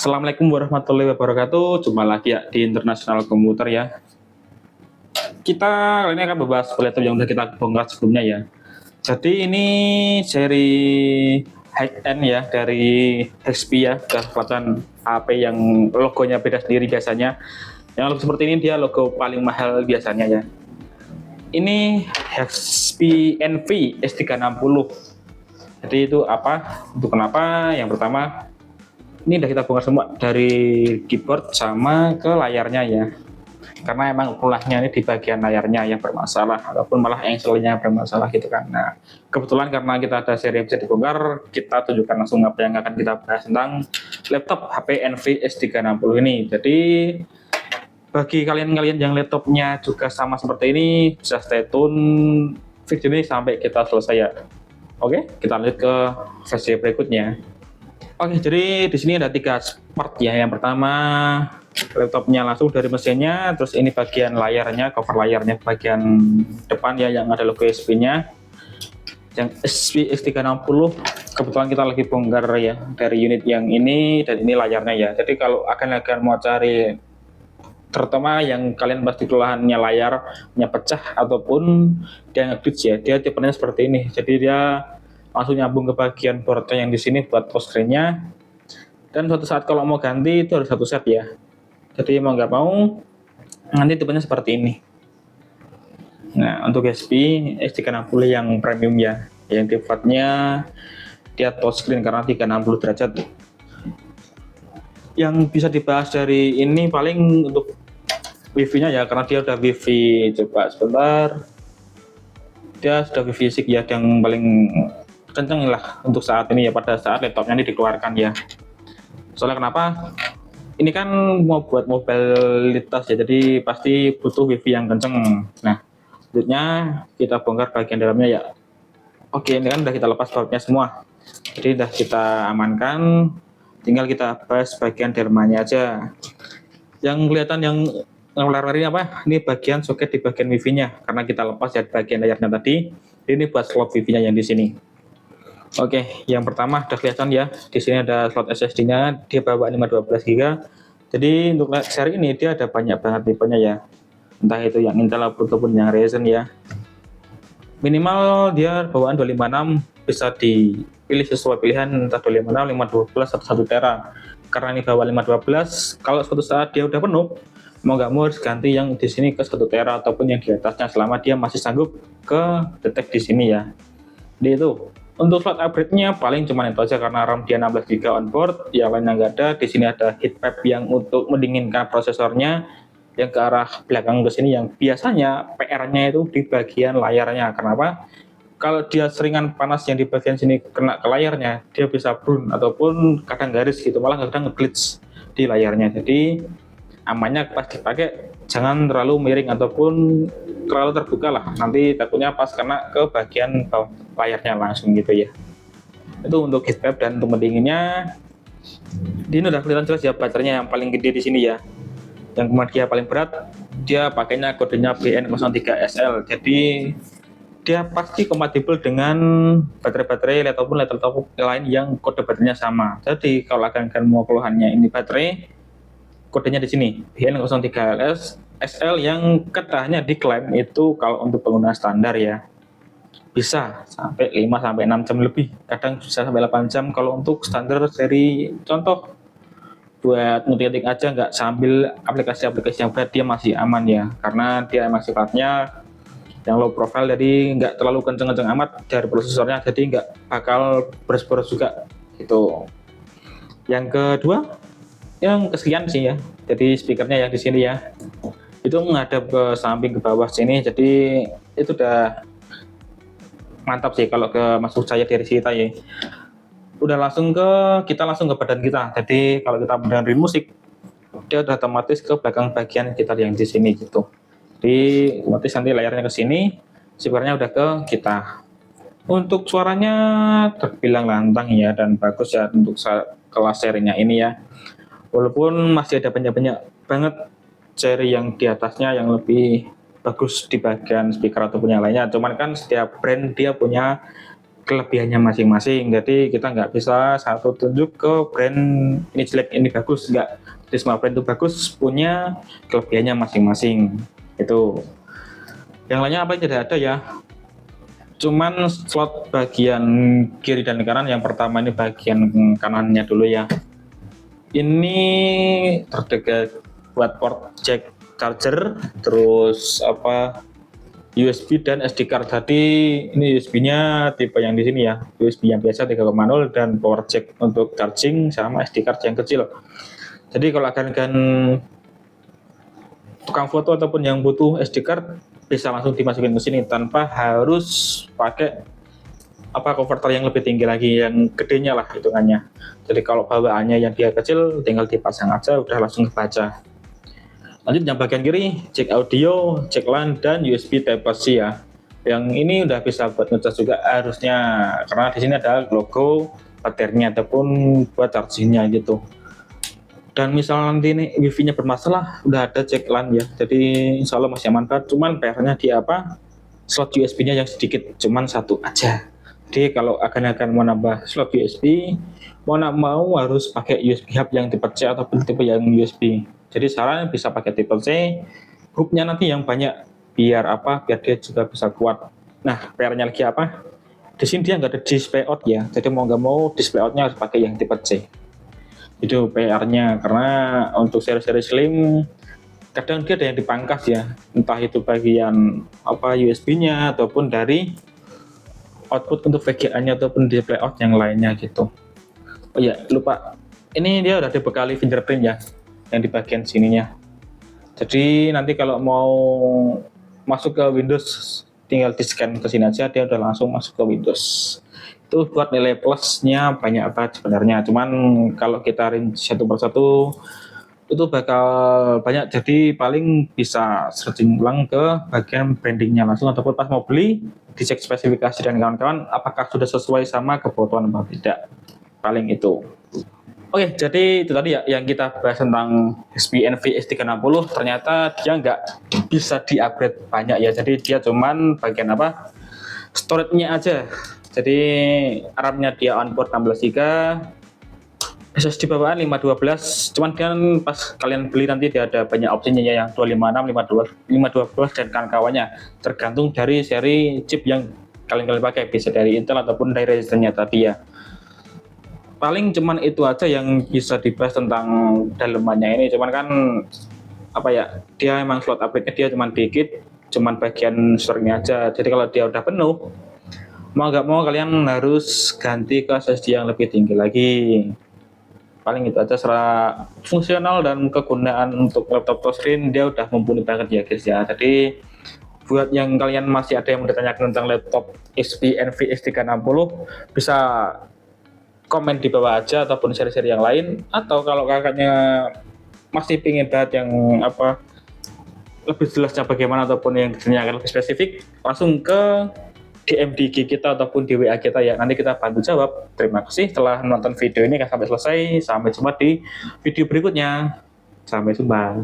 Assalamualaikum warahmatullahi wabarakatuh. Jumpa lagi ya di Internasional Komputer ya. Kita kali ini akan membahas laptop yang sudah kita bongkar sebelumnya ya. Jadi ini seri high end ya dari HP ya. Sudah kelihatan HP yang logonya beda sendiri biasanya. Yang logo seperti ini dia logo paling mahal biasanya ya. Ini HP Envy S360. Jadi itu apa? Untuk kenapa? Yang pertama, ini udah kita bongkar semua dari keyboard sama ke layarnya ya, karena emang ulahnya ini di bagian layarnya yang bermasalah ataupun malah engselnya bermasalah gitu kan. Nah kebetulan karena kita ada seri yang bisa dibongkar, kita tunjukkan langsung apa yang akan kita bahas tentang laptop HP Envy S360 ini. Jadi bagi kalian-kalian yang laptopnya juga sama seperti ini, bisa stay tune video ini sampai kita selesai ya. Oke, kita lanjut ke versi berikutnya. Oke, jadi di sini ada 3 part ya. Yang pertama laptopnya langsung dari mesinnya, terus ini bagian layarnya, cover layarnya bagian depan ya yang ada logo HP-nya. Yang HP X360 kebetulan kita lagi bongkar ya dari unit yang ini, dan ini layarnya ya. Jadi kalau akan mau cari, terutama yang kalian pasti kelelahannya layarnya pecah ataupun dia nge-glitch ya, dia tipenya seperti ini. Jadi dia langsung nyambung ke bagian boardnya yang di sini buat touchscreen-nya, dan suatu saat kalau mau ganti itu harus satu set ya. Jadi mau nggak mau nanti tipenya seperti ini. Nah untuk HP S360 yang premium ya, yang sifatnya dia touchscreen karena 360 derajat. Yang bisa dibahas dari ini paling untuk wifi-nya ya, karena dia udah wifi, coba sebentar, dia sudah wifi 6 ya, yang paling kenceng lah untuk saat ini ya, pada saat laptopnya ini dikeluarkan ya. Soalnya kenapa? Ini kan mau buat mobilitas ya, jadi pasti butuh wifi yang kenceng. Nah, selanjutnya kita bongkar bagian dalamnya ya. Oke, ini kan udah kita lepas bautnya semua, jadi udah kita amankan. Tinggal kita bahas bagian dalamnya aja. Yang kelihatan yang ngelar-lari apa? Ini bagian soket di bagian wifi-nya, karena kita lepas ya bagian layarnya tadi. Ini buat slot wifi-nya yang di sini. Oke, yang pertama udah kelihatan ya, di sini ada slot SSD-nya, dia bawa 512 GB. Jadi untuk seri ini dia ada banyak banget tipenya ya, entah itu yang Intel ataupun yang Ryzen ya. Minimal dia bawaan 256, bisa dipilih sesuai pilihan, entah 256, 512 atau 1 tera. Karena ini bawa 512, kalau suatu saat dia udah penuh, mau nggak mau harus ganti yang di sini ke 1 tera ataupun yang di atasnya, selama dia masih sanggup ke detect di sini ya. Jadi itu. Untuk slot upgrade-nya paling cuma itu aja, karena RAM dia 16 GB on board, yang lainnya nggak ada. Di sini ada heat pipe yang untuk mendinginkan prosesornya, yang ke arah belakang ke sini, yang biasanya PR-nya itu di bagian layarnya. Kenapa? Kalau dia seringan panas yang di bagian sini kena ke layarnya, dia bisa burn ataupun kadang garis gitu, malah kadang nge-glitch di layarnya. Jadi amannya pas dipakai jangan terlalu miring ataupun terlalu terbuka lah, nanti takutnya pas kena ke bagian bawah layarnya langsung gitu ya. Itu untuk heat pipe. Dan untuk pendinginnya, ini udah kelihatan jelas ya, baterainya yang paling gede di sini ya, yang kemudian dia paling berat, dia pakainya kodenya BN03SL. Jadi dia pasti kompatibel dengan baterai-baterai ataupun laptop lain yang kode baterainya sama. Jadi kalau akan mau keluhannya ini baterai, kodenya di sini BN03LS SL, yang katanya diklaim itu kalau untuk pengguna standar ya bisa sampai 5-6 jam lebih, kadang bisa sampai 8 jam kalau untuk standar seri. Contoh buat ngetik aja nggak sambil aplikasi-aplikasi yang berat, dia masih aman ya, karena dia emang sifatnya yang low profile, jadi nggak terlalu kenceng-kenceng amat dari prosesornya, jadi nggak bakal boros-boros juga gitu. Yang kedua, yang kesekian sih ya, jadi speakernya yang di sini ya, itu menghadap ke samping ke bawah sini, jadi itu udah mantap sih kalau ke masuk saya dari sini ya. Udah langsung ke kita, langsung ke badan kita. Jadi kalau kita mendengarin musik, dia udah otomatis ke belakang bagian kita yang di sini gitu. Jadi otomatis nanti layarnya ke sini, speakernya udah ke kita. Untuk suaranya terbilang lantang ya dan bagus ya untuk kelas serinya ini ya. Walaupun masih ada banyak banget seri yang di atasnya yang lebih bagus di bagian speaker ataupun yang lainnya, cuman kan setiap brand dia punya kelebihannya masing-masing. Jadi kita nggak bisa satu tunjuk ke brand ini jelek ini bagus, nggak. Jadi semua brand itu bagus, punya kelebihannya masing-masing. Itu. Yang lainnya apa yang tidak ada ya? Cuman slot bagian kiri dan kanan. Yang pertama ini bagian kanannya dulu ya. Ini terdekat buat port jack charger, terus USB dan SD card. Jadi ini USB-nya tipe yang di sini ya, USB yang biasa 3.0 dan power jack untuk charging sama SD card yang kecil. Jadi kalau akan tukang foto ataupun yang butuh SD card bisa langsung dimasukin ke sini tanpa harus pakai converter yang lebih tinggi lagi, yang gedenya lah hitungannya. Jadi kalau bawaannya yang dia kecil tinggal dipasang aja udah langsung kebaca. Lanjut yang bagian kiri, jack audio, jack LAN, dan USB Type-C ya. Yang ini udah bisa buat ngecas juga harusnya, karena di sini ada logo baterainya ataupun buat chargingnya gitu. Dan misalnya nanti ini wifi-nya bermasalah, udah ada jack LAN ya. Jadi insya Allah masih aman banget. Cuman PR-nya di slot USB-nya yang sedikit, cuman satu aja. Jadi kalau akan mau nambah slot USB, mau nak mau harus pakai USB hub yang tipe C ataupun tipe yang USB. Jadi saran bisa pakai tipe C, hubnya nanti yang banyak biar dia juga bisa kuat. Nah, PR-nya lagi di sini dia nggak ada display out ya. Jadi mau nggak mau display out-nya harus pakai yang tipe C. Itu PR-nya, karena untuk seri-seri slim kadang dia ada yang dipangkas ya, entah itu bagian USB-nya ataupun dari output untuk VGA-nya ataupun display out yang lainnya gitu. Oh ya, lupa. Ini dia udah dibekali fingerprint ya, yang di bagian sininya. Jadi nanti kalau mau masuk ke Windows, tinggal di-scan ke sini aja, dia udah langsung masuk ke Windows. Itu buat nilai plusnya banyak banget sebenarnya. Cuman kalau kita rinci satu persatu, itu bakal banyak. Jadi paling bisa searching ulang ke bagian brandingnya langsung, ataupun pas mau beli dicek spesifikasi dan kawan-kawan apakah sudah sesuai sama kebutuhan atau tidak. Paling itu. Oke, jadi itu tadi ya yang kita bahas tentang HP Envy S360. Ternyata dia nggak bisa di-upgrade banyak ya. Jadi dia cuman bagian storage-nya aja. Jadi RAM-nya dia onboard 16 GB, SSD bawaan 512. Cuman kan pas kalian beli nanti dia ada banyak opsinya ya, yang 256, 512 dan kawan-kawannya. Tergantung dari seri chip yang kalian pakai, bisa dari Intel ataupun dari Ryzen-nya tadi ya. Paling cuman itu aja yang bisa dibahas tentang dalemannya ini. Cuman kan dia emang slot upgrade-nya dia cuman dikit, cuman bagian storage-nya aja. Jadi kalau dia udah penuh, mau nggak mau kalian harus ganti ke SSD yang lebih tinggi lagi. Paling itu aja. Secara fungsional dan kegunaan untuk laptop touchscreen dia udah mumpuni banget ya guys ya. Jadi buat yang kalian masih ada yang bertanyakan tentang laptop HP Envy S360, bisa komen di bawah aja ataupun seri-seri yang lain. Atau kalau kakaknya masih pingin banget yang lebih jelasnya bagaimana ataupun yang ditanyakan lebih spesifik, langsung ke DM di IG kita ataupun di WA kita ya. Nanti kita bantu jawab. Terima kasih telah menonton video ini sampai selesai. Sampai jumpa di video berikutnya. Sampai jumpa.